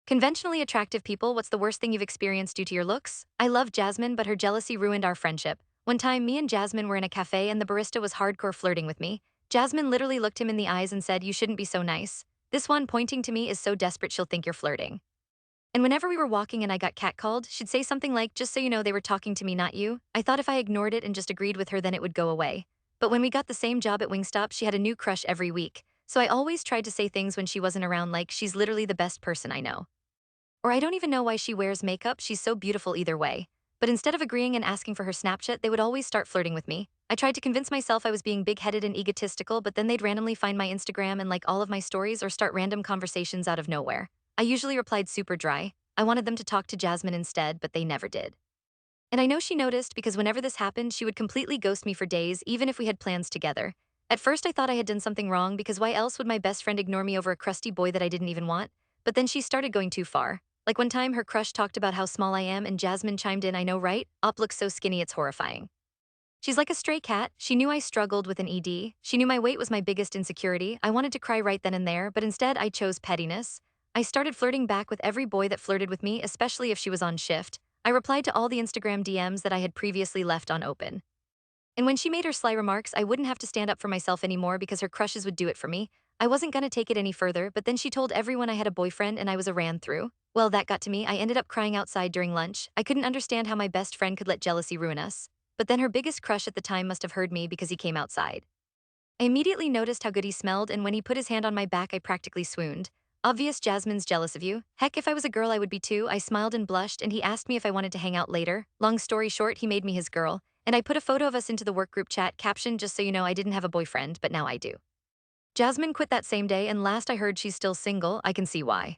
Conventionally attractive people, what's the worst thing you've experienced due to your looks? I love Jasmine, but her jealousy ruined our friendship. One time, me and Jasmine were in a cafe and the barista was hardcore flirting with me. Jasmine literally looked him in the eyes and said, "You shouldn't be so nice." This one, pointing to me, is so desperate she'll think you're flirting. And whenever we were walking and I got catcalled, she'd say something like, "Just so you know, they were talking to me, not you." I thought if I ignored it and just agreed with her, then it would go away. But when we got the same job at Wingstop, she had a new crush every week. So I always tried to say things when she wasn't around like, "She's literally the best person I know." Or, "I don't even know why she wears makeup, she's so beautiful either way." But instead of agreeing and asking for her Snapchat, they would always start flirting with me. I tried to convince myself I was being big-headed and egotistical, but then they'd randomly find my Instagram and like all of my stories or start random conversations out of nowhere. I usually replied super dry. I wanted them to talk to Jasmine instead, but they never did. And I know she noticed because whenever this happened, she would completely ghost me for days, even if we had plans together. At first, I thought I had done something wrong because why else would my best friend ignore me over a crusty boy that I didn't even want? But then she started going too far. Like one time, her crush talked about how small I am, and Jasmine chimed in, "I know, right? Op looks so skinny, it's horrifying." She's like a stray cat. She knew I struggled with an ED. She knew my weight was my biggest insecurity. I wanted to cry right then and there, but instead I chose pettiness. I started flirting back with every boy that flirted with me, especially if she was on shift. I replied to all the Instagram DMs that I had previously left unopened. And when she made her sly remarks, I wouldn't have to stand up for myself anymore because her crushes would do it for me. I wasn't gonna take it any further, but then she told everyone I had a boyfriend and I was a ran through. Well, that got to me. I ended up crying outside during lunch. I couldn't understand how my best friend could let jealousy ruin us. But then her biggest crush at the time must have heard me because he came outside. I immediately noticed how good he smelled, and when he put his hand on my back, I practically swooned. Obvious, Jasmine's jealous of you. Heck, if I was a girl, I would be too. I smiled and blushed, and he asked me if I wanted to hang out later. Long story short, he made me his girl, and I put a photo of us into the work group chat, caption, "Just so you know, I didn't have a boyfriend, but now I do." Jasmine quit that same day, and last I heard she's still single. I can see why.